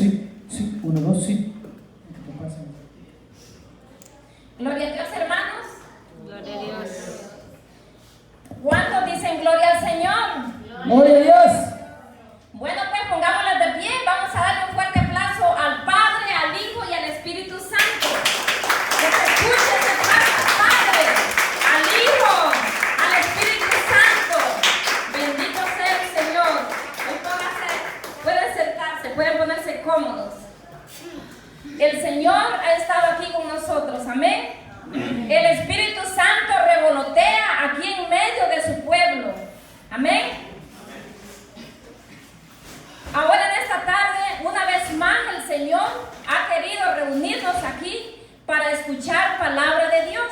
Sí, sí, 1, 2, sí. Gloria a Dios, hermanos. Gloria a Dios. ¿Cuántos dicen gloria al Señor? Gloria a Dios. Bueno, pues pongámoslas de pie. Vamos a darle un fuerte aplauso al Padre, al Hijo y al Espíritu Santo. Que se escuche ese aplauso al Padre, al Hijo, al Espíritu Santo. Bendito sea el Señor. Pueden sentarse, pueden ponerse cómodos. El Señor ha estado aquí con nosotros, amén. El Espíritu Santo revolotea aquí en medio de su pueblo, amén. Ahora en esta tarde, una vez más, el Señor ha querido reunirnos aquí para escuchar palabra de Dios.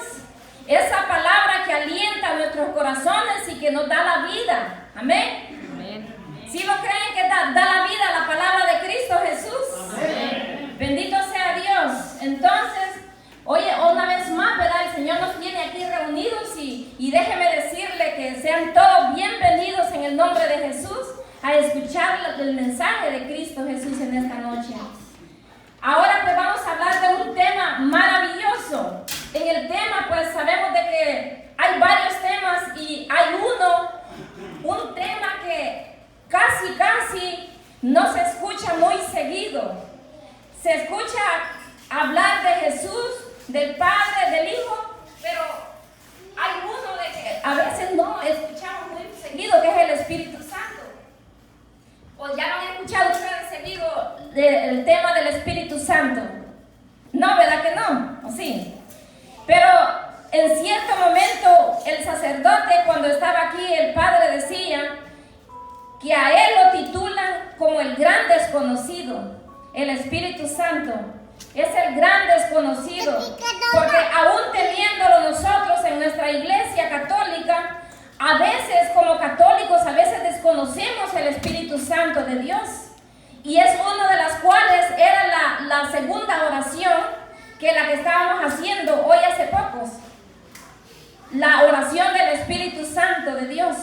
Esa palabra que alienta nuestros corazones y que nos da la vida, amén. Amén. ¿Sí lo creen que da la vida la palabra de Cristo Jesús? Amén. Bendito sea Dios. Entonces, oye, una vez más, ¿verdad? El Señor nos tiene aquí reunidos y déjeme decirle que sean todos bienvenidos en el nombre de Jesús a escuchar el mensaje de Cristo Jesús en esta noche. Ahora pues vamos a hablar de un tema maravilloso. En el tema pues sabemos de que hay varios temas y hay un tema que casi no se escucha muy seguido. Se escucha hablar de Jesús, del Padre, del Hijo, pero hay uno de que a veces no escuchamos muy seguido, que es el Espíritu Santo. ¿O ya no han escuchado ustedes seguido el tema del Espíritu Santo? No, ¿verdad que no? ¿O sí? Pero en cierto momento el sacerdote, cuando estaba aquí, el Padre decía que a él lo titulan como el gran desconocido. El Espíritu Santo es el gran desconocido, porque aún teniéndolo nosotros en nuestra iglesia católica, a veces como católicos, a veces desconocemos el Espíritu Santo de Dios. Y es una de las cuales era la segunda oración que la que estábamos haciendo hoy hace pocos. La oración del Espíritu Santo de Dios.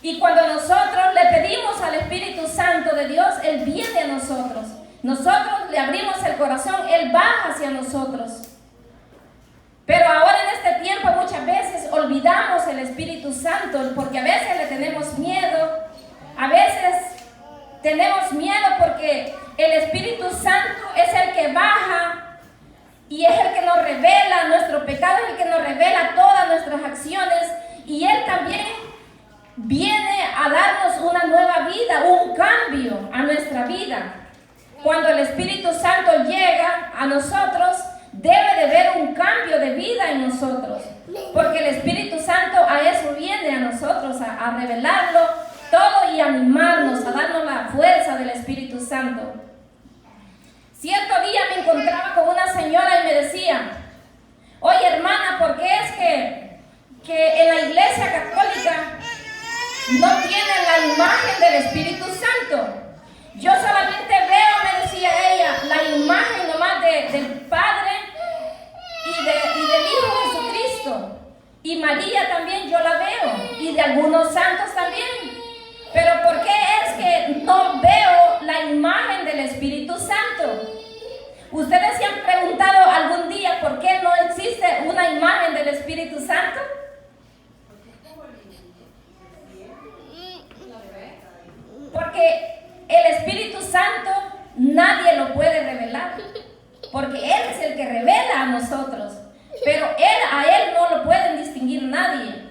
Y cuando nosotros le pedimos al Espíritu Santo de Dios, Él viene a nosotros. Nosotros le abrimos el corazón, Él baja hacia nosotros. Pero ahora en este tiempo muchas veces olvidamos el Espíritu Santo porque a veces le tenemos miedo. A veces tenemos miedo porque el Espíritu Santo es el que baja y es el que nos revela nuestro pecado, es el que nos revela todas nuestras acciones, y Él también viene a darnos una nueva vida, un cambio a nuestra vida. Cuando el Espíritu Santo llega a nosotros, debe de haber un cambio de vida en nosotros, porque el Espíritu Santo a eso viene a nosotros, a revelarlo todo y animarnos, a darnos la fuerza del Espíritu Santo. Cierto día me encontraba con una señora y me decía: oye hermana, ¿por qué es que en la iglesia católica no tienen la imagen del Espíritu Santo? Yo solamente veo, me decía ella, la imagen nomás del Padre y del Hijo Jesucristo. Y María también yo la veo, y de algunos santos también. Pero ¿por qué es que no veo la imagen del Espíritu Santo? ¿Ustedes se han preguntado algún día por qué no existe una imagen del Espíritu Santo? Porque el Espíritu Santo nadie lo puede revelar, porque Él es el que revela a nosotros, pero a Él no lo pueden distinguir nadie.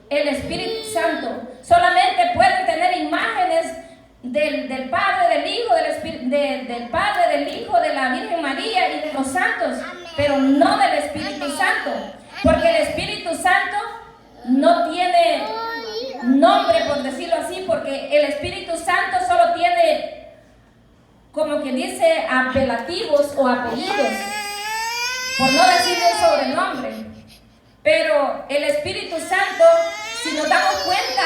El Espíritu Santo solamente pueden tener imágenes del Padre, del Hijo, del Padre, del Hijo, de la Virgen María y de los santos, pero no del Espíritu Santo, porque el Espíritu Santo no tiene nombre, por decirlo así, porque el Espíritu Santo solo tiene, como que dice, apelativos o apellidos, por no decir un sobrenombre. Pero el Espíritu Santo, si nos damos cuenta,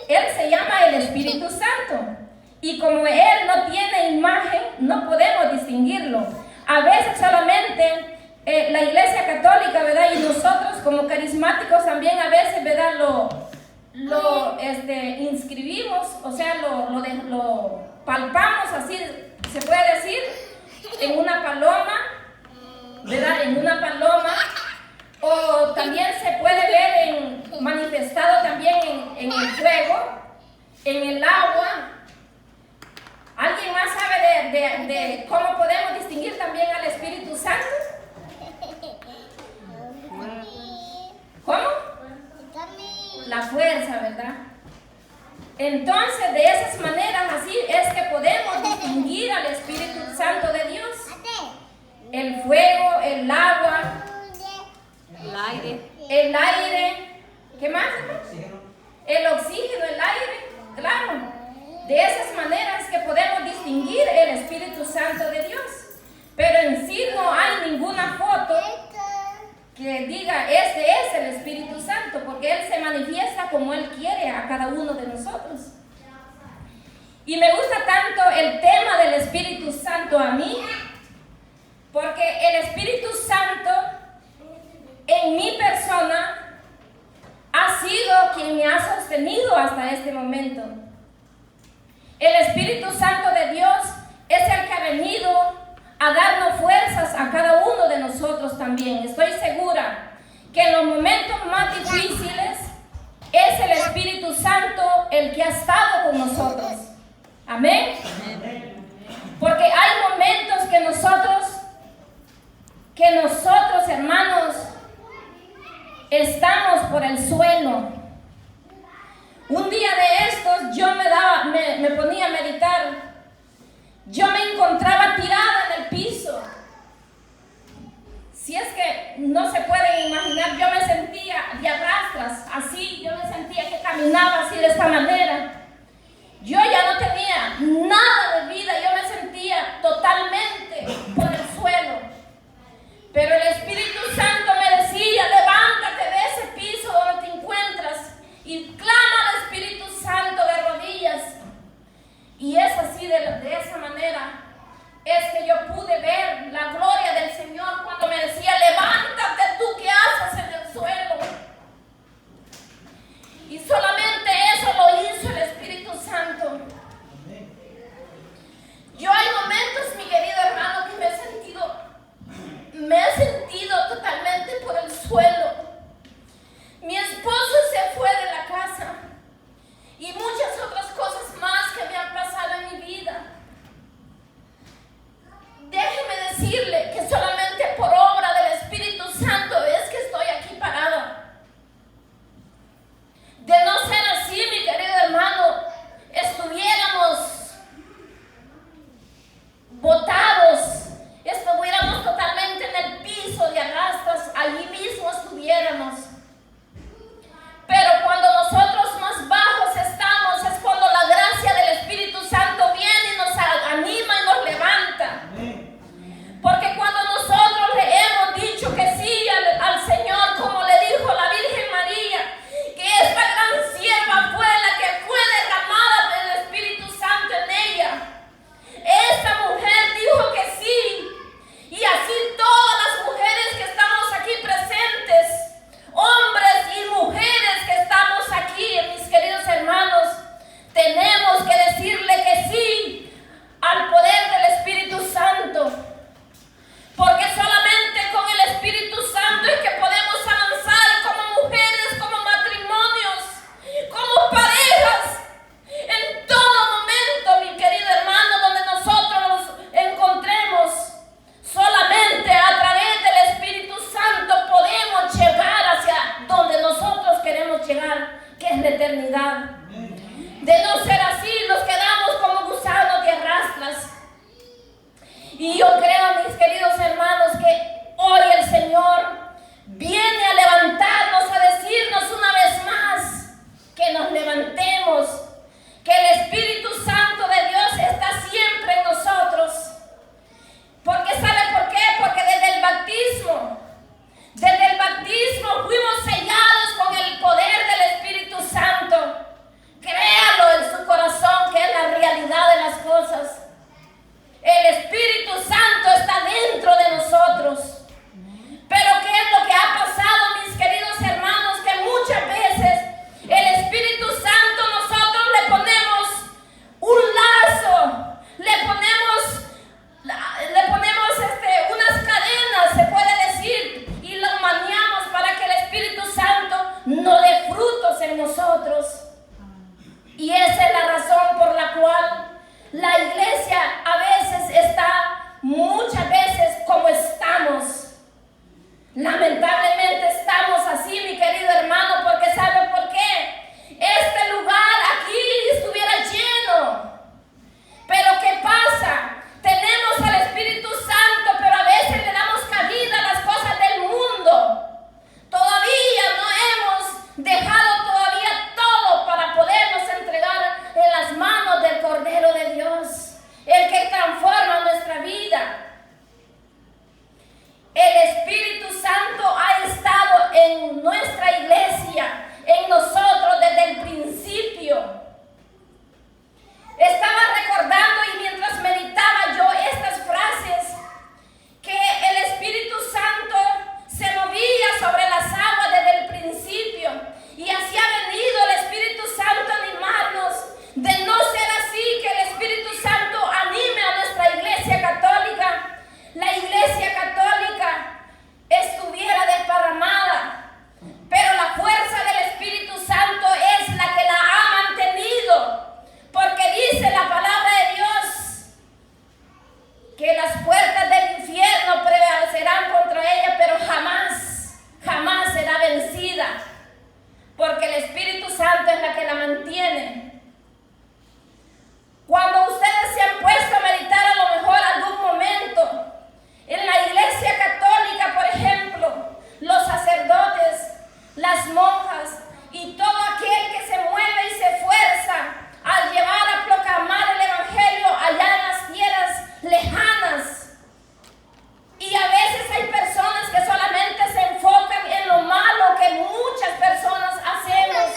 Él se llama el Espíritu Santo, y como Él no tiene imagen, no podemos distinguirlo. A veces solamente la iglesia católica, ¿verdad? Y nosotros como carismáticos también a veces, ¿verdad? lo inscribimos, o sea, lo palpamos, así se puede decir, en una paloma, ¿verdad? En una paloma, o también se puede ver manifestado también en el fuego, en el agua. ¿Alguien más sabe de cómo podemos distinguir también al Espíritu Santo? ¿Cómo? La fuerza, ¿verdad? Entonces, de esas maneras así es que podemos distinguir al Espíritu Santo de Dios. El fuego, el agua, el aire, ¿qué más? El oxígeno, el aire, claro. De esas maneras que podemos distinguir el Espíritu Santo de Dios. Pero en sí no hay ninguna foto que diga, este es el Espíritu Santo, porque Él se manifiesta como Él quiere a cada uno de nosotros. Y me gusta tanto el tema del Espíritu Santo a mí, porque el Espíritu Santo en mi persona ha sido quien me ha sostenido hasta este momento. El Espíritu Santo de Dios es el que ha venido a darnos fuerzas a cada uno de nosotros también. Estoy segura que en los momentos más difíciles es el Espíritu Santo el que ha estado con nosotros. Amén. Porque hay momentos que nosotros, hermanos, estamos por el suelo. Un día de estos yo me ponía a meditar. Yo me encontraba tirada en el piso. Si es que no se pueden imaginar, yo me sentía de arrastras, así, yo me sentía que caminaba así de esta manera. Yo ya no tenía nada de vida, yo me sentía totalmente por el suelo. Pero el Espíritu Santo me decía, levántate de ese piso donde te encuentras y clama al Espíritu Santo de rodillas. Y es así, de esa manera, es que yo pude ver la gloria del Señor cuando me decía, levántate tú que haces en el suelo. Y solamente eso lo hizo el Espíritu Santo. Yo hay momentos, mi querido hermano, que me he sentido totalmente por el suelo. Mi esposo se fue de la casa y muchas otras cosas más que me han pasado en mi vida. Déjeme decirle que solamente por obra del Espíritu Santo es que estoy aquí parada. De no ser así, mi querido hermano, estuviéramos botados, estuviéramos totalmente en el piso de arrastras, allí mismo estuviéramos. Pero cuando nosotros más bajos estamos, es cuando la gracia del Espíritu Santo viene y nos anima y nos levanta. Porque cuando nosotros le hemos dicho que sí al Señor, como le dijo la Virgen María, que esta gran sierva fue la que fue derramada del Espíritu Santo en ella. Esta mujer dijo que sí. Y así todas las mujeres que estamos aquí presentes, hombres y mujeres que estamos aquí, mis queridos hermanos, tenemos que decirle que sí al poder del Espíritu Santo. Porque solamente con el Espíritu Santo es que podemos avanzar como mujeres, como matrimonios, como parejas, en todo momento, mi querido hermano, donde nosotros nos encontremos. Solamente a través del Espíritu Santo podemos llegar hacia donde nosotros queremos llegar, que es la eternidad. De no ser así, nos quedamos como gusanos de arrastras. Y yo creo, mis queridos hermanos, que hoy el Señor viene a levantarnos, a decirnos una vez más que nos levantemos, que el Espíritu Santo de Dios está siempre en nosotros. Porque ¿sabe por qué? Porque desde el bautismo fuimos sellados con el poder del Espíritu Santo. Créalo en su corazón que es la realidad de las cosas. El Espíritu Santo está dentro de nosotros. Pero ¿qué es lo que ha pasado, mis queridos hermanos? Que mantiene. Cuando ustedes se han puesto a meditar a lo mejor algún momento, en la Iglesia Católica, por ejemplo, los sacerdotes, las monjas y todo aquel que se mueve y se esfuerza al llevar a proclamar el Evangelio allá en las tierras lejanas. Y a veces hay personas que solamente se enfocan en lo malo que muchas personas hacemos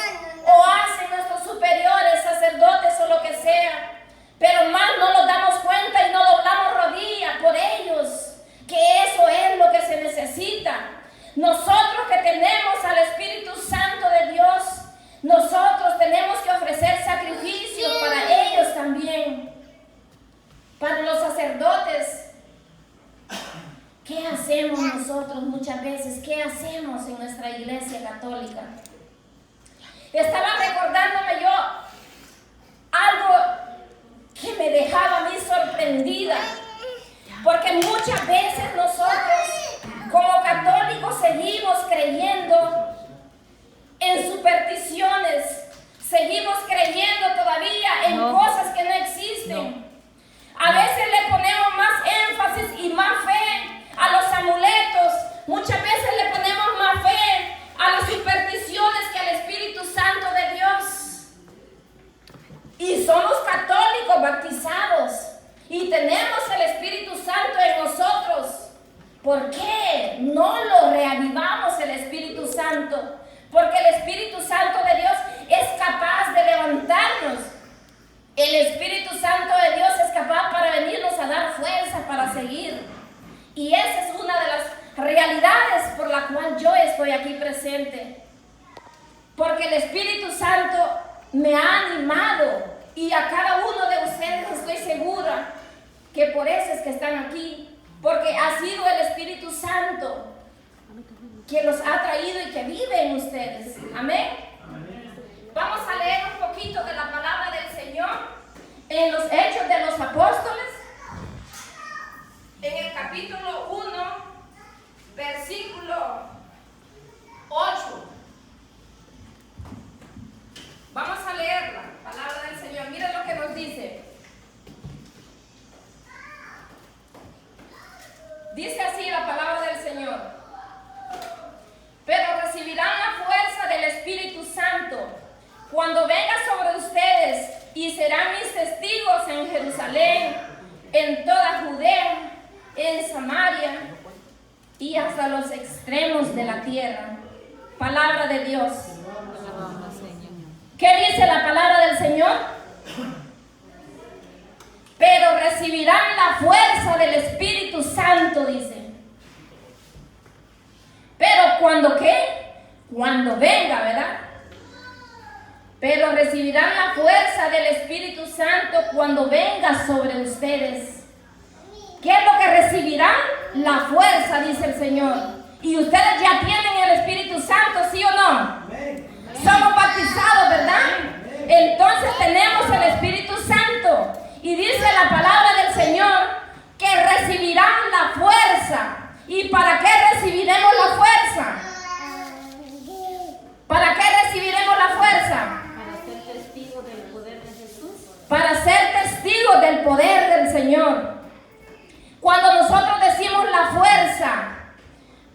o hacen nuestros superiores, sacerdotes o lo que sea. Pero más no nos damos cuenta y no doblamos rodilla por ellos, que eso es lo que se necesita. Nosotros que tenemos al Espíritu Santo de Dios, nosotros tenemos que ofrecer sacrificios para ellos también, para los sacerdotes. ¿Qué hacemos nosotros muchas veces? ¿Qué hacemos en nuestra Iglesia Católica? Estaba recordándome yo algo que me dejaba a mí sorprendida, porque muchas veces nosotros como católicos seguimos creyendo en supersticiones, seguimos creyendo todavía en cosas que no existen. A veces le ponemos más énfasis y más fe a los amuletos, muchas veces le ponemos más fe a las supersticiones que al Espíritu Santo de Dios. Y somos católicos bautizados y tenemos el Espíritu Santo en nosotros. ¿Por qué no lo reavivamos el Espíritu Santo? Porque el Espíritu Santo de Dios es capaz de levantarnos. El Espíritu Santo de Dios es capaz para venirnos a dar fuerza para seguir. Y esa es una de las realidades por la cual yo estoy aquí presente. Porque el Espíritu Santo me ha animado, y a cada uno de ustedes estoy segura que por eso es que están aquí. Porque ha sido el Espíritu Santo que los ha traído y que vive en ustedes. Amén. Vamos a leer un poquito de la palabra del Señor en los Hechos de los Apóstoles, en el capítulo 1, versículo 8. Vamos a leer la palabra del Señor. Mira lo que nos dice. Dice así la palabra del Señor: pero recibirán la fuerza del Espíritu Santo cuando venga sobre ustedes, y serán mis testigos en Jerusalén, en toda Judea, en Samaria y hasta los extremos de la tierra. Palabra de Dios. ¿Qué dice la palabra del Señor? Pero recibirán la fuerza del Espíritu Santo, dice. Pero ¿cuándo qué? Cuando venga, ¿verdad? Pero recibirán la fuerza del Espíritu Santo cuando venga sobre ustedes. ¿Qué es lo que recibirán? La fuerza, dice el Señor. Y ustedes ya tienen el Espíritu Santo, ¿sí o no? Somos bautizados, ¿verdad? Entonces tenemos el Espíritu Santo. Y dice la palabra del Señor que recibirán la fuerza. ¿Y para qué recibiremos la fuerza? ¿Para qué recibiremos la fuerza? Para ser testigos del poder de Jesús. Para ser testigos del poder del Señor. Cuando nosotros decimos la fuerza,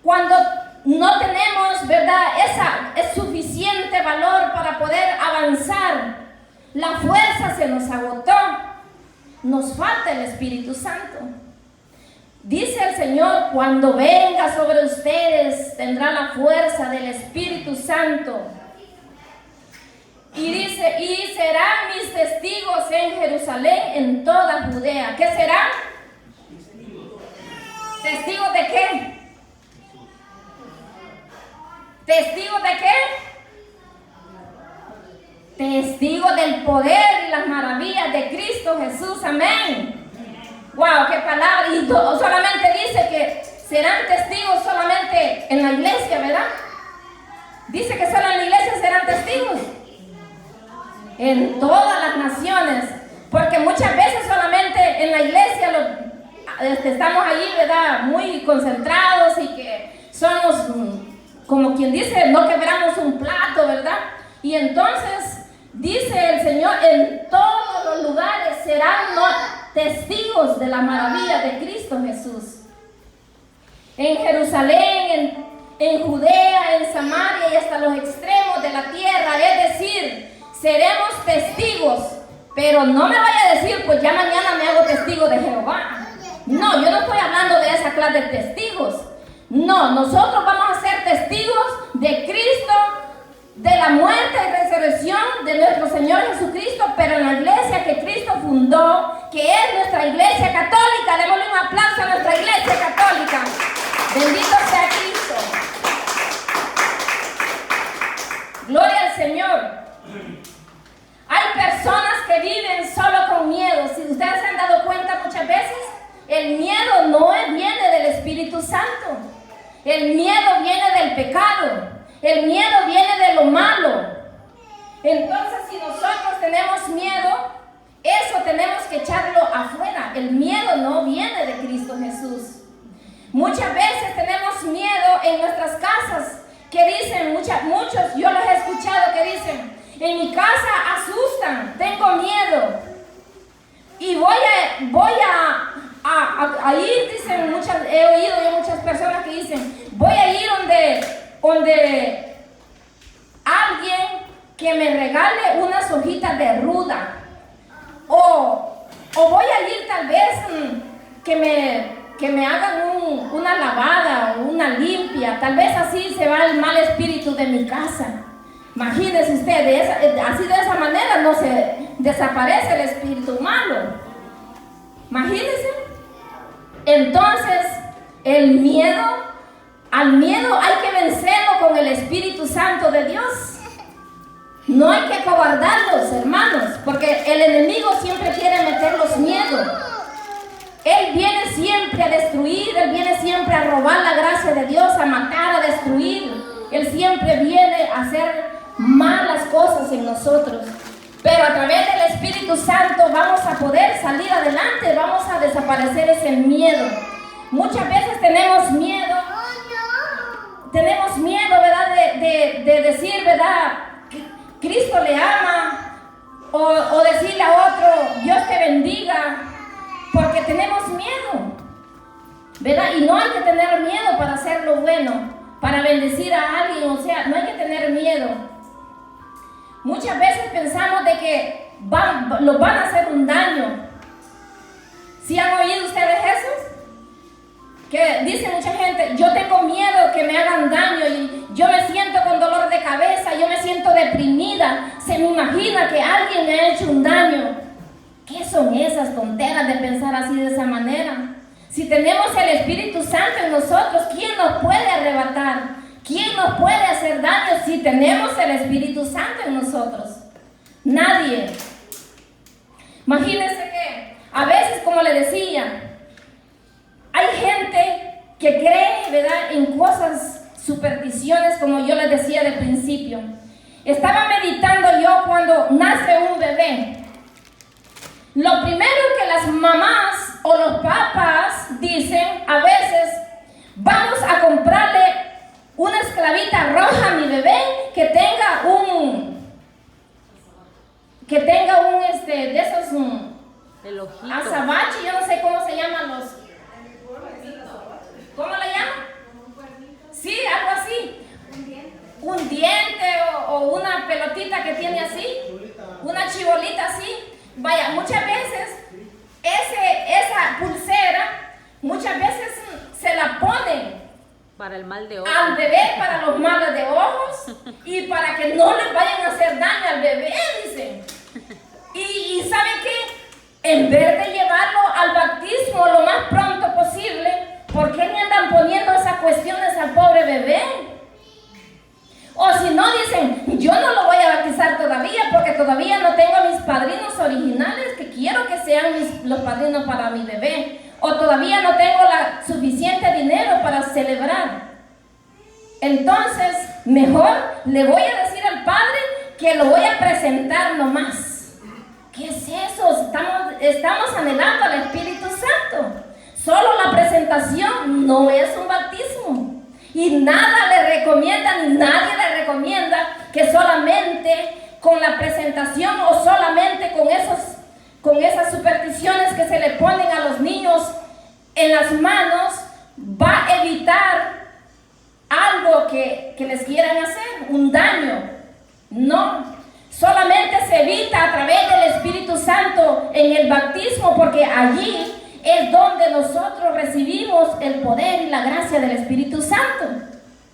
cuando no tenemos, ¿verdad?, es suficiente valor para poder avanzar, la fuerza se nos agotó, nos falta el Espíritu Santo. Dice el Señor: cuando venga sobre ustedes tendrá la fuerza del Espíritu Santo. Y dice: y serán mis testigos en Jerusalén, en toda Judea. ¿Qué serán? ¿Testigos de qué? ¿Testigos de qué? Testigos del poder y las maravillas de Cristo Jesús. Amén. Wow, qué palabra. Y solamente dice que serán testigos solamente en la iglesia, ¿verdad? Dice que solo en la iglesia serán testigos. En todas las naciones. Porque muchas veces solamente en la iglesia estamos allí, ¿verdad?, muy concentrados y que somos, como quien dice, no quebramos un plato, ¿verdad? Y entonces Dice el Señor, en todos los lugares serán testigos de la maravilla de Cristo Jesús. En Jerusalén, en Judea, en Samaria y hasta los extremos de la tierra. Es decir, seremos testigos. Pero no me vaya a decir, pues ya mañana me hago testigo de Jehová. No, yo no estoy hablando de esa clase de testigos. No, nosotros vamos a ser testigos de Cristo, de la muerte y resurrección de nuestro Señor Jesucristo, pero en la iglesia que Cristo fundó, que es nuestra iglesia católica. Démosle un aplauso a nuestra iglesia católica. Bendito sea Cristo. Gloria al Señor. Hay personas que viven solo con miedo. Si ustedes se han dado cuenta muchas veces, el miedo no viene del Espíritu Santo. El miedo viene del pecado. El miedo viene de lo malo. Entonces, si nosotros tenemos miedo, eso tenemos que echarlo afuera. El miedo no viene de Cristo Jesús. Muchas veces tenemos miedo en nuestras casas, que dicen, muchos, yo los he escuchado que dicen, en mi casa asustan, tengo miedo. Y voy a ir, dicen he oído de muchas personas que dicen, voy a ir donde alguien que me regale unas hojitas de ruda. O voy a ir tal vez que me hagan una lavada o una limpia. Tal vez así se va el mal espíritu de mi casa. Imagínense ustedes, así de esa manera no se desaparece el espíritu malo. Imagínense. Entonces, al miedo hay que vencerlo con el Espíritu Santo de Dios. No hay que cobardarlos, hermanos, porque el enemigo siempre quiere meter los miedos. Él viene siempre a destruir, él viene siempre a robar la gracia de Dios, a matar, a destruir. Él siempre viene a hacer malas cosas en nosotros. Pero a través del Espíritu Santo vamos a poder salir adelante, vamos a desaparecer ese miedo. Muchas veces tenemos miedo, ¿verdad? De decir, ¿verdad? Cristo le ama, o decirle a otro, Dios te bendiga, porque tenemos miedo, ¿verdad? Y no hay que tener miedo para hacer lo bueno, para bendecir a alguien, o sea, no hay que tener miedo. Muchas veces pensamos de que los van a hacer un daño. ¿Sí han oído ustedes eso? Que dice mucha gente, yo tengo miedo que me hagan daño y yo me siento con dolor de cabeza, yo me siento deprimida, se me imagina que alguien me ha hecho un daño. ¿Qué son esas tonteras de pensar así de esa manera? Si tenemos el Espíritu Santo en nosotros, ¿quién nos puede arrebatar? ¿Quién nos puede hacer daño si tenemos el Espíritu Santo en nosotros? Nadie. Imagínense que a veces, como le decía, hay gente que cree, ¿verdad?, en cosas, supersticiones, como yo les decía del principio. Estaba meditando yo cuando nace un bebé. Lo primero que las mamás o los papás dicen a veces, vamos a comprarle una esclavita roja a mi bebé que tenga de esos el ojito. azabache, yo no sé cómo se llaman los. ¿Cómo le llaman? Sí, algo así. Un diente o una pelotita que tiene así, una chibolita así. Vaya, muchas veces esa pulsera, muchas veces se la ponen Para el mal de ojos. al bebé para los males de ojos y para que no le vayan a hacer daño al bebé, dicen. Y ¿saben qué? En vez de llevarlo al bautismo lo más pronto posible, ¿por qué me andan poniendo esas cuestiones al pobre bebé? O si no, dicen, yo no lo voy a bautizar todavía porque todavía no tengo a mis padrinos originales que quiero que sean los padrinos para mi bebé. O todavía no tengo suficiente dinero para celebrar. Entonces, mejor le voy a decir al padre que lo voy a presentar nomás. ¿Qué es eso? Estamos anhelando al Espíritu Santo. Solo la presentación no es un bautismo. Y nada le recomienda, ni nadie le recomienda que solamente con la presentación alimentación o solamente con esas supersticiones que se le ponen a los niños en las manos va a evitar algo que les quieran hacer, un daño. No, solamente se evita a través del Espíritu Santo en el bautismo, porque allí es donde nosotros recibimos el poder y la gracia del Espíritu Santo.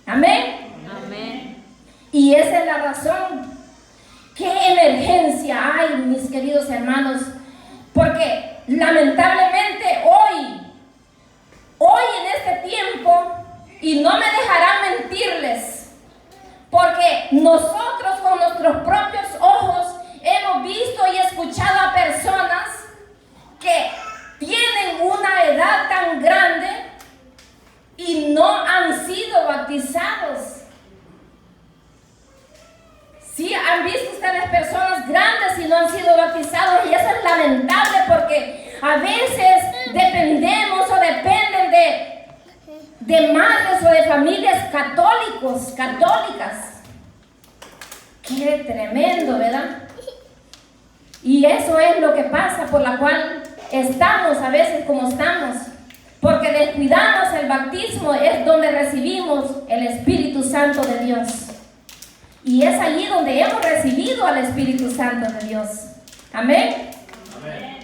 Amén. Amén. Y esa es la razón. ¿Qué emergencia hay, mis queridos hermanos? Porque lamentablemente hoy en este tiempo, y no me dejarán mentirles, porque nosotros con nuestros propios ojos hemos visto y escuchado a personas que tienen una edad tan grande y no han sido bautizados. Sí, han visto ustedes personas grandes y no han sido bautizados, y eso es lamentable, porque a veces dependemos o dependen de madres o de familias católicas. Qué tremendo, ¿verdad? Y eso es lo que pasa, por la cual estamos a veces como estamos, porque descuidamos el bautismo, es donde recibimos el Espíritu Santo de Dios. Y es allí donde hemos recibido al Espíritu Santo de Dios. Amén. Amén.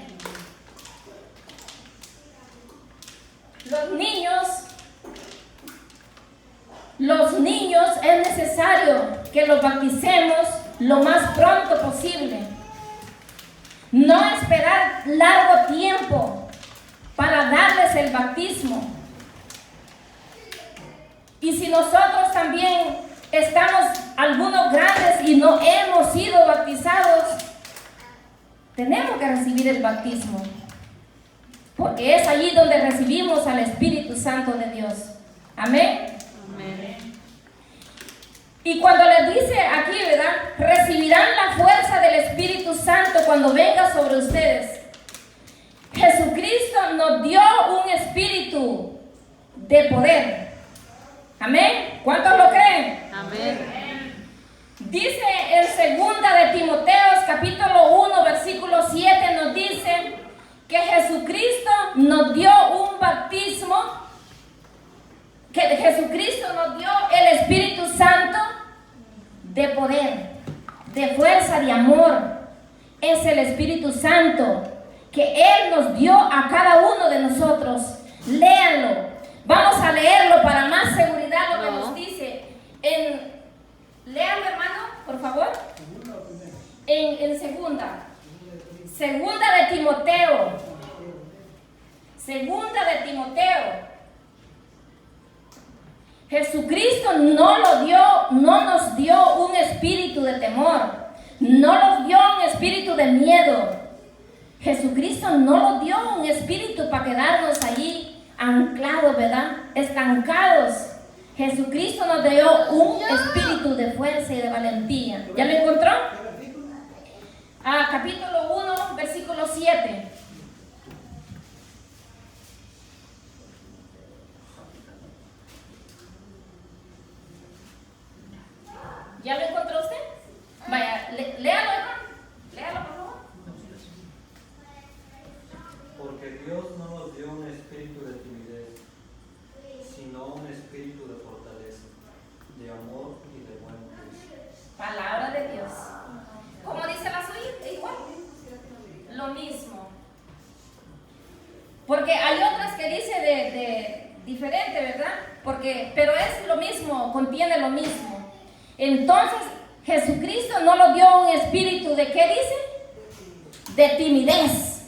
Los niños es necesario que los bauticemos lo más pronto posible. No esperar largo tiempo para darles el bautismo. Y si nosotros también estamos algunos grandes y no hemos sido bautizados, tenemos que recibir el bautismo, porque es allí donde recibimos al Espíritu Santo de Dios. Amén. Amén. Y cuando les dice aquí, ¿verdad? Recibirán la fuerza del Espíritu Santo cuando venga sobre ustedes. Jesucristo nos dio un espíritu de poder. Amén. ¿Cuántos lo creen? Amén. Dice en 2 de Timoteos capítulo 1 versículo 7, nos dice que Jesucristo nos dio un bautismo, que Jesucristo nos dio el Espíritu Santo de poder, de fuerza, de amor. Es el Espíritu Santo que Él nos dio a cada uno de nosotros. Léanlo. Vamos a leerlo para más seguridad lo que nos dice. Léanlo, hermano, por favor. En segunda de Timoteo. Segunda de Timoteo. Jesucristo no nos dio un espíritu de temor, no nos dio un espíritu de miedo. Jesucristo no nos dio un espíritu para quedarnos allí anclados, ¿verdad? Estancados. Jesucristo nos dio un espíritu de fuerza y de valentía. ¿Ya lo encontró? Capítulo 1, versículo 7. ¿Ya lo encontró usted? Vaya, léalo, hermano. Léalo, por favor. Porque Dios no nos dio un espíritu de timidez, sino un espíritu de fortaleza, de amor y de buen juicio. Palabra de Dios. Como dice la suya, igual. Lo mismo. Porque hay otras que dice de diferente, ¿verdad? Pero es lo mismo, contiene lo mismo. Entonces, Jesucristo no nos dio un espíritu de, ¿qué dice? De timidez.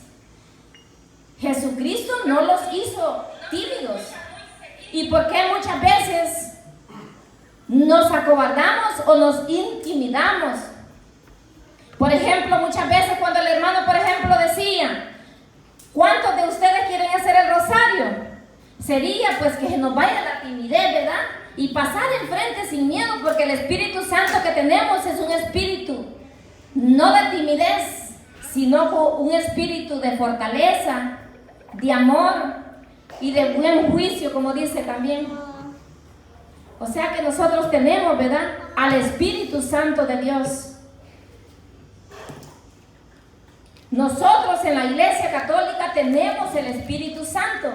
Jesucristo no los hizo tímidos. ¿Y por qué muchas veces nos acobardamos o nos intimidamos? Por ejemplo, muchas veces cuando el hermano, por ejemplo, decía, ¿cuántos de ustedes quieren hacer el rosario? Sería pues que nos vaya la timidez, ¿verdad? Y pasar enfrente sin miedo, porque el Espíritu Santo que tenemos es un espíritu no de timidez, sino un espíritu de fortaleza, de amor y de buen juicio, como dice también. O sea que nosotros tenemos, ¿verdad?, al Espíritu Santo de Dios. Nosotros en la Iglesia Católica tenemos el Espíritu Santo.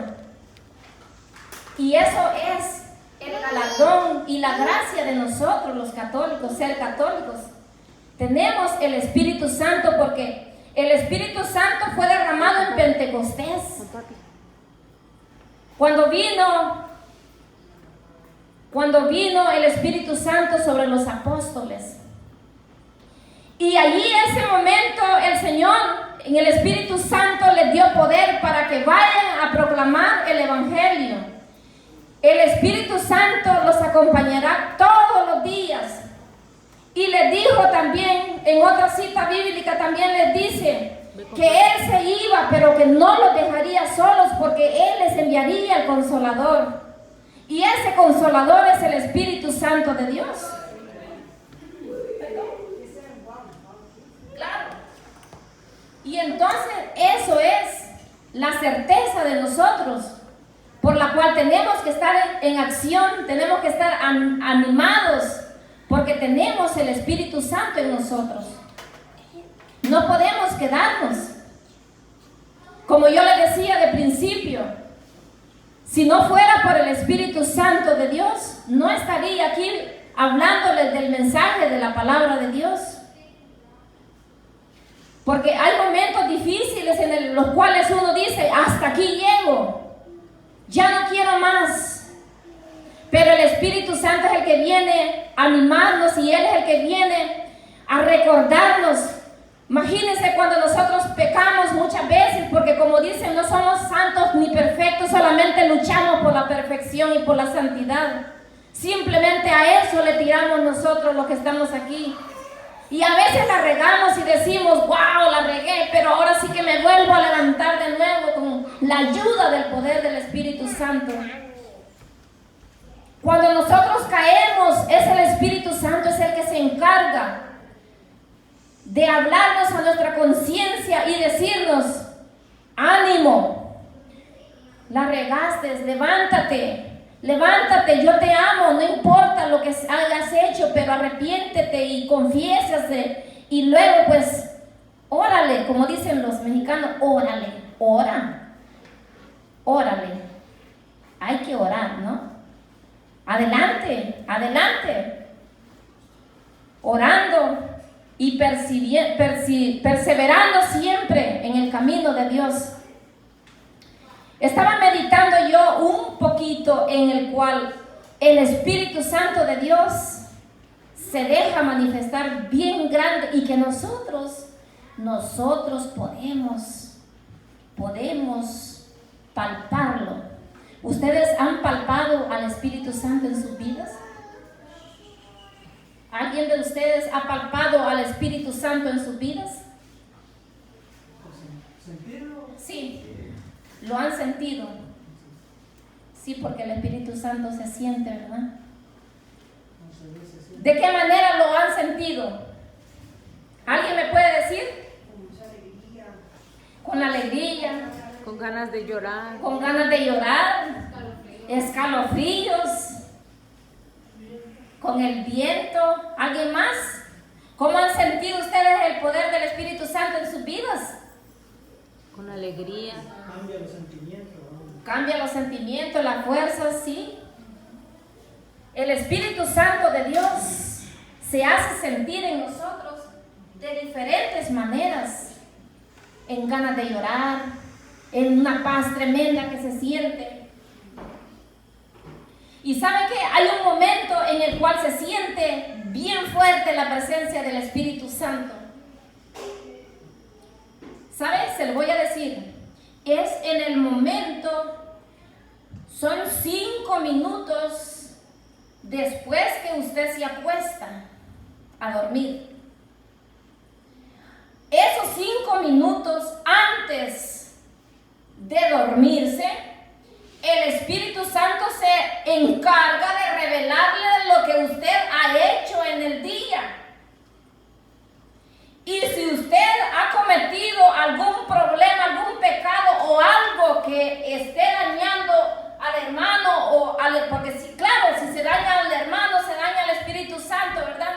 Y eso es el galardón y la gracia de nosotros los católicos, ser católicos. Tenemos el Espíritu Santo porque el Espíritu Santo fue derramado en Pentecostés. Cuando vino el Espíritu Santo sobre los apóstoles. Y allí en ese momento el Señor en el Espíritu Santo les dio poder para que vayan a proclamar el Evangelio. El Espíritu Santo los acompañará todos los días. Y les dijo también, en otra cita bíblica también les dice que Él se iba, pero que no los dejaría solos porque Él les enviaría el Consolador. Y ese Consolador es el Espíritu Santo de Dios. Claro. Y entonces eso es la certeza de nosotros, por la cual tenemos que estar en acción, tenemos que estar animados, porque tenemos el Espíritu Santo en nosotros. No podemos quedarnos. Como yo les decía de principio, si no fuera por el Espíritu Santo de Dios, no estaría aquí hablándoles del mensaje de la palabra de Dios. Porque hay momentos difíciles en los cuales uno dice, hasta aquí llego, ya no quiero más. Pero el Espíritu Santo es el que viene a animarnos y Él es el que viene a recordarnos. Imagínense cuando nosotros pecamos muchas veces, porque como dicen, no somos santos ni perfectos, solamente luchamos por la perfección y por la santidad. Simplemente a eso le tiramos nosotros los que estamos aquí. Y a veces la regamos y decimos, wow, la regué, pero ahora sí que me vuelvo a levantar de nuevo con la ayuda del poder del Espíritu Santo. Cuando nosotros caemos, es el Espíritu Santo, es el que se encarga de hablarnos a nuestra conciencia y decirnos, ánimo, la regaste, levántate, yo te amo, no importa lo que hayas hecho, pero arrepiéntete y confiésate. Y luego pues, órale, como dicen los mexicanos, órale. Hay que orar, ¿no? Adelante, orando y perseverando siempre en el camino de Dios. Estaba meditando yo un poquito en el cual el Espíritu Santo de Dios se deja manifestar bien grande y que nosotros podemos palparlo. ¿Ustedes han palpado al Espíritu Santo en sus vidas? ¿Alguien de ustedes ha palpado al Espíritu Santo en sus vidas? ¿Sentirlo? Sí. ¿Lo han sentido? Sí, porque el Espíritu Santo se siente, ¿verdad? ¿De qué manera lo han sentido? ¿Alguien me puede decir? Con alegría. Con ganas de llorar. Con ganas de llorar. Escalofríos. Con el viento. ¿Alguien más? ¿Cómo han sentido ustedes el poder del Espíritu Santo en sus vidas? Con alegría. Cambia los sentimientos, ¿no? Cambia los sentimientos, la fuerza, sí. El Espíritu Santo de Dios se hace sentir en nosotros de diferentes maneras. En ganas de llorar, en una paz tremenda que se siente. Y ¿saben qué? Hay un momento en el cual se siente bien fuerte la presencia del Espíritu Santo. ¿Sabes? Se lo voy a decir. Es en el momento, son 5 minutos después que usted se acuesta a dormir. Esos 5 minutos antes de dormirse, el Espíritu Santo se encarga de revelarle lo que usted ha hecho en el día. Y si usted ha cometido algún problema, algún pecado o algo que esté dañando al hermano, porque sí, claro, si se daña al hermano, se daña al Espíritu Santo, ¿verdad?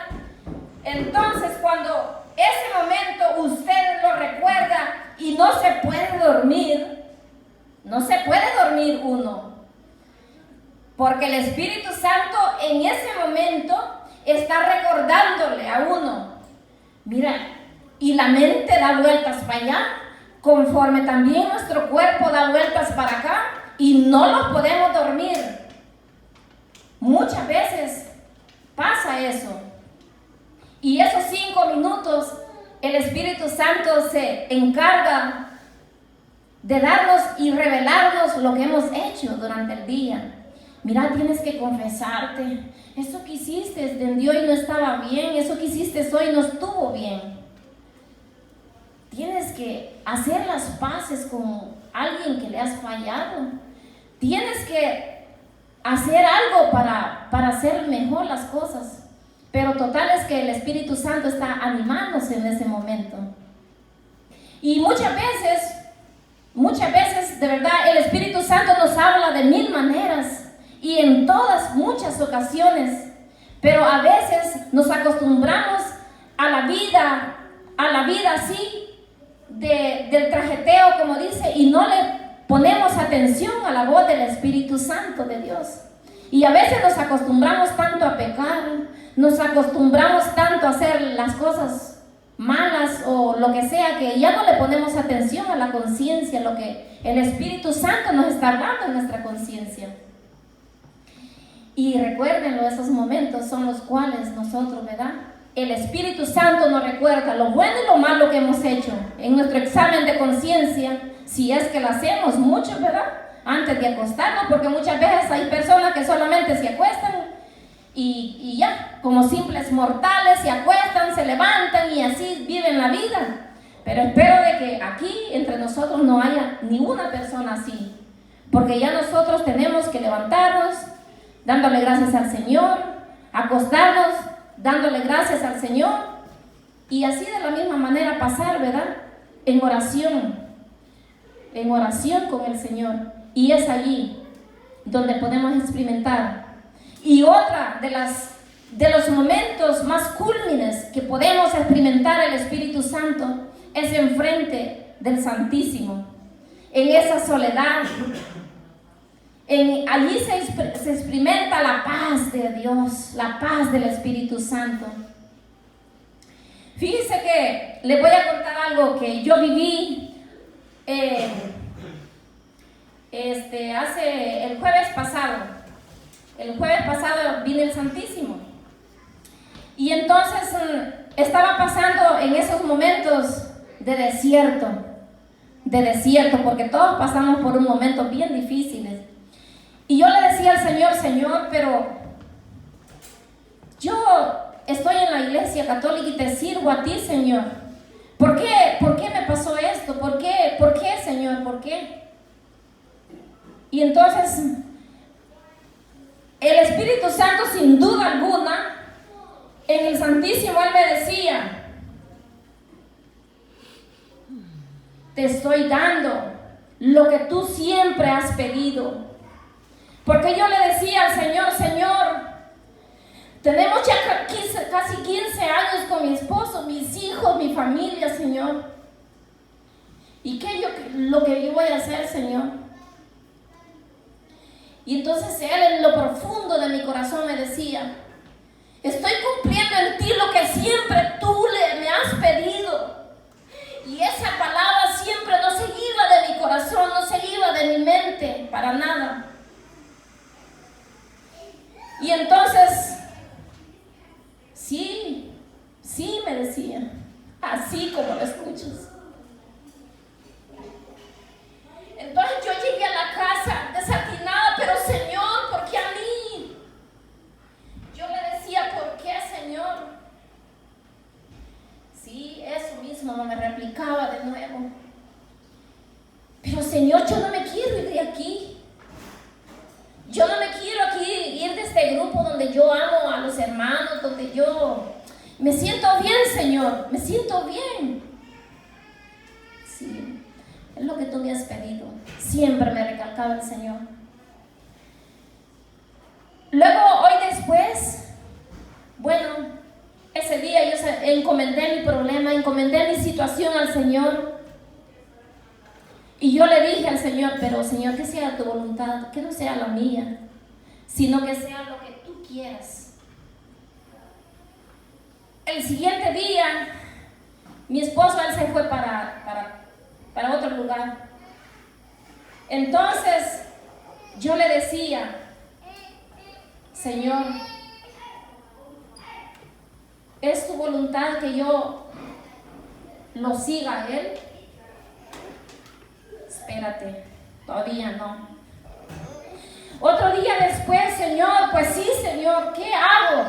Entonces, cuando ese momento usted lo recuerda, no se puede dormir. No se puede dormir uno. Porque el Espíritu Santo en ese momento está recordándole a uno. Mira, y la mente da vueltas para allá, conforme también nuestro cuerpo da vueltas para acá, y no nos podemos dormir. Muchas veces pasa eso. Y esos 5 minutos, el Espíritu Santo se encarga de darnos y revelarnos lo que hemos hecho durante el día. Mira, tienes que confesarte. Eso que hiciste desde hoy no estaba bien. Eso que hiciste hoy no estuvo bien. Tienes que hacer las paces con alguien que le has fallado. Tienes que hacer algo para hacer mejor las cosas. Pero total es que el Espíritu Santo está animándose en ese momento. Y muchas veces, de verdad, el Espíritu Santo nos habla de 1000 maneras y en muchas ocasiones. Pero a veces nos acostumbramos a la vida así, del trajeteo, como dice, y no le ponemos atención a la voz del Espíritu Santo de Dios. Y a veces nos acostumbramos tanto a pecar, nos acostumbramos tanto a hacer las cosas malas o lo que sea, que ya no le ponemos atención a la conciencia, lo que el Espíritu Santo nos está hablando en nuestra conciencia. Y recuérdenlo, esos momentos son los cuales nosotros, ¿verdad? El Espíritu Santo nos recuerda lo bueno y lo malo que hemos hecho en nuestro examen de conciencia, si es que lo hacemos mucho, ¿verdad? Antes de acostarnos, porque muchas veces hay personas que solamente se acuestan y ya, como simples mortales, se acuestan, se levantan y así viven la vida. Pero espero de que aquí entre nosotros no haya ninguna persona así, porque ya nosotros tenemos que levantarnos dándole gracias al Señor, acostarnos dándole gracias al Señor y así de la misma manera pasar, ¿verdad? En oración con el Señor. Y es allí donde podemos experimentar. Y otra de los momentos más cúlmines que podemos experimentar el Espíritu Santo es enfrente del Santísimo, en esa soledad. Allí se experimenta la paz de Dios, la paz del Espíritu Santo. Fíjense que les voy a contar algo que yo viví hace el jueves pasado. El jueves pasado vine el Santísimo. Y entonces estaba pasando en esos momentos de desierto, porque todos pasamos por un momento bien difíciles. Y yo le decía al Señor, Señor, pero yo estoy en la iglesia católica y te sirvo a ti, Señor. ¿Por qué me pasó esto? ¿Por qué, Señor? ¿Por qué? Y entonces, el Espíritu Santo, sin duda alguna, en el Santísimo, Él me decía, te estoy dando lo que tú siempre has pedido. Porque yo le decía al Señor, Señor, tenemos ya casi 15 años con mi esposo, mis hijos, mi familia, Señor. ¿Y lo que yo voy a hacer, Señor? Y entonces Él en lo profundo de mi corazón me decía, estoy cumpliendo en ti lo que siempre tú me has pedido. Y esa palabra siempre no se iba de mi corazón, no se iba de mi mente, para nada. Y entonces, sí, me decía, así como lo escuchas. Entonces yo llegué a la casa desatinada, pero Señor, ¿por qué a mí? Yo le decía, ¿por qué, Señor? Sí, eso mismo me replicaba de nuevo. Pero Señor, yo no me quiero ir de aquí. Yo no me quiero aquí ir de este grupo donde yo amo a los hermanos, donde yo me siento bien, Señor, me siento bien. Sí, es lo que tú me has pedido. Siempre me recalcaba el Señor. Luego, hoy después, bueno, ese día yo encomendé mi problema, encomendé mi situación al Señor. Y yo le dije al Señor, pero Señor, que sea tu voluntad, que no sea la mía, sino que sea lo que tú quieras. El siguiente día, mi esposo, él se fue para otro lugar. Entonces, yo le decía, Señor, ¿es tu voluntad que yo lo siga a Él? Espérate, todavía no. Otro día después, Señor, pues sí, Señor, ¿qué hago?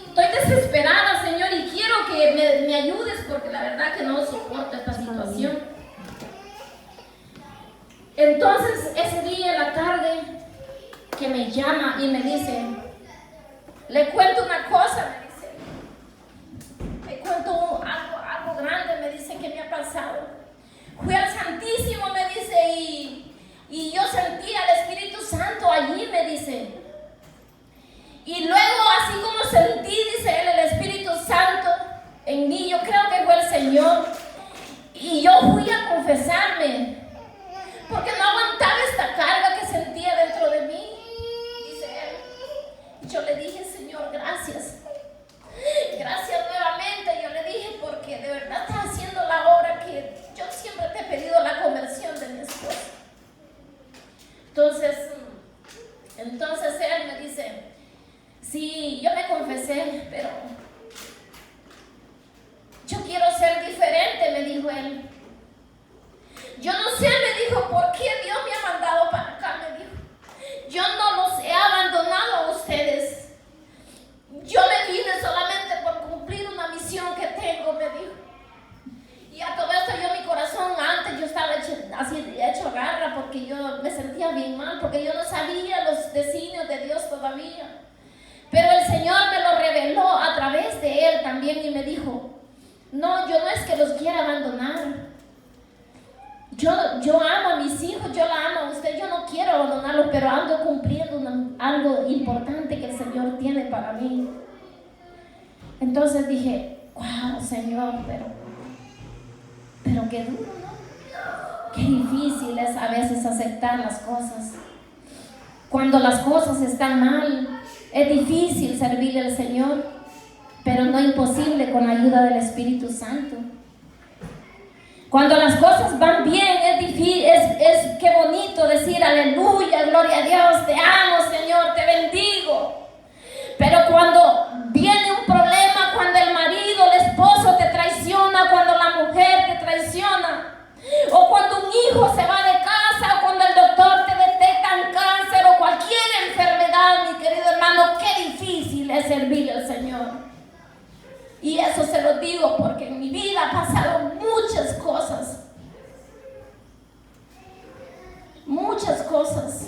Estoy desesperada, Señor, y quiero que me ayudes porque la verdad que no soporto esta situación. Entonces, ese día en la tarde, que me llama y me dice, le cuento una cosa, me dice, le cuento algo grande, me dice, que me ha pasado. Fui al Santísimo, me dice, y yo sentí al Espíritu Santo allí, me dice. Y luego, así como sentí, dice él, el Espíritu Santo en mí, yo creo que fue el Señor. Y yo fui a confesarme, porque no aguantaba esta carga que sentía dentro de mí, dice él. Yo le dije, Señor, gracias. Gracias nuevamente, yo le dije, porque de verdad estás haciendo la obra que yo siempre te he pedido, la conversión de mi esposo. Entonces él me dice, sí, yo me confesé, pero yo quiero ser diferente, me dijo él. Yo no sé, me dijo, por qué Dios me ha mandado para acá, me dijo. Yo no los he abandonado a ustedes. Yo me vine solamente por cumplir una misión que tengo, me dijo. Y a todo esto yo mi corazón, antes yo estaba hecho garra porque yo me sentía bien mal, porque yo no sabía los designios de Dios todavía. Pero el Señor me lo reveló a través de él también y me dijo, no, yo no es que los quiera abandonar. Yo amo a mis hijos, yo la amo a usted, yo no quiero abandonarlos, pero ando cumpliendo algo importante que el Señor tiene para mí. Entonces dije, wow, Señor, pero qué duro, ¿no? Qué difícil es a veces aceptar las cosas. Cuando las cosas están mal, es difícil servirle al Señor, pero no imposible con la ayuda del Espíritu Santo. Cuando las cosas van bien, es difícil, es qué bonito decir aleluya, gloria a Dios, te amo, Señor, te bendigo. Pero cuando viene un problema, cuando el marido, el esposo te traiciona, cuando la mujer te traiciona, o cuando un hijo se va de casa, o cuando el doctor te detecta un cáncer o cualquier enfermedad, mi querido hermano, qué difícil es servirle al Señor. Y eso se lo digo porque en mi vida ha pasado muchas cosas. Muchas cosas.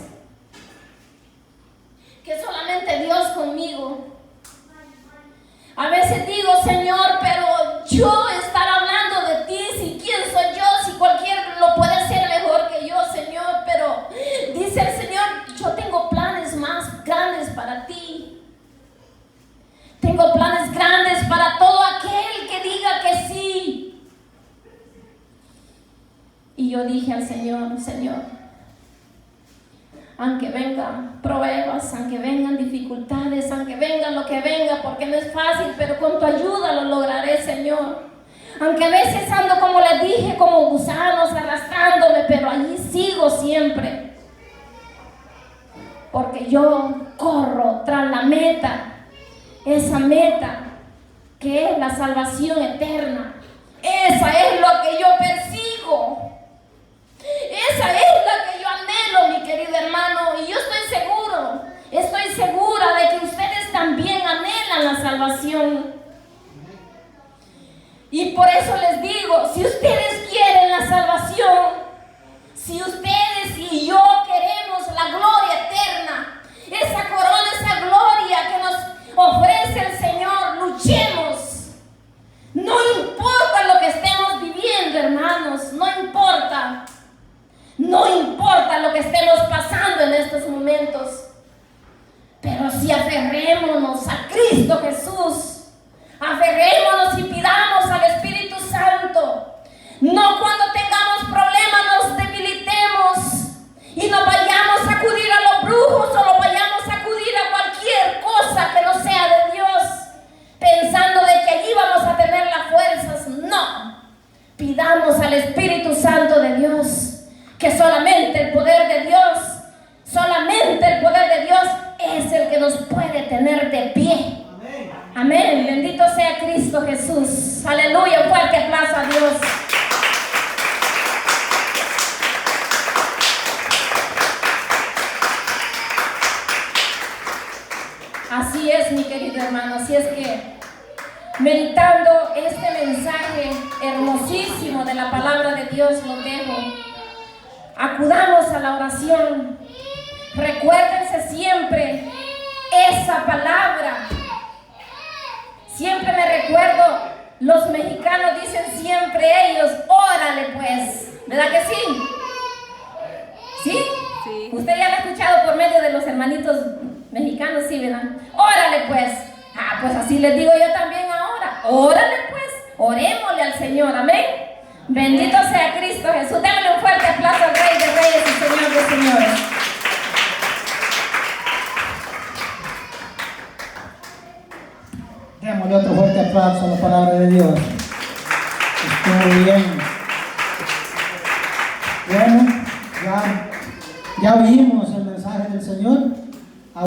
Que solamente Dios conmigo. A veces digo, Señor, pero yo estar hablando de ti, si quién soy yo, si cualquiera lo puede hacer mejor que yo, Señor. Pero dice el Señor, yo tengo planes más grandes para ti. Tengo planes grandes para todo aquel que diga que sí. Y yo dije al Señor, Señor, aunque vengan pruebas, aunque vengan dificultades, aunque vengan lo que venga, porque no es fácil, pero con tu ayuda lo lograré, Señor. Aunque a veces ando, como les dije, como gusanos arrastrándome, pero allí sigo siempre. Porque yo corro tras la meta. Esa meta que es la salvación eterna. Esa es lo que yo persigo. Esa es la que yo anhelo, mi querido hermano. Y yo estoy segura de que ustedes también anhelan la salvación. Y por eso les digo, si ustedes quieren la salvación, si ustedes y yo queremos la gloria eterna, esa corona, esa gloria que nos ofrece el Señor, luchemos. No importa lo que estemos viviendo, hermanos, no importa. No importa lo que estemos pasando en estos momentos. Pero si aferrémonos a Cristo Jesús, aferrémonos y pidamos al Espíritu Santo. No cuando tengamos problemas nos debilitemos al Espíritu Santo de Dios, que solamente el poder de Dios, solamente el poder de Dios es el que nos puede tener de pie. Amén. Amén. Bendito sea Cristo Jesús. Aleluya. Un fuerte aplauso a Dios. Así es, mi querido hermano. Así es que, meditando este mensaje hermosísimo de la palabra de Dios, lo dejo. Acudamos a la oración. Recuérdense siempre esa palabra. Siempre me recuerdo, los mexicanos dicen siempre ellos, órale pues, ¿verdad que sí? ¿Sí? Sí. Usted ya lo ha escuchado por medio de los hermanitos mexicanos, sí, ¿verdad? Órale pues. Pues así les digo yo también ahora. Órale pues, orémosle al Señor, amén. Bendito sea Cristo Jesús. Démosle un fuerte aplauso al Rey de Reyes y Señor de Señores. Démosle otro fuerte aplauso a la palabra de Dios. Estuvo bien. Bueno, ya oímos el mensaje del Señor.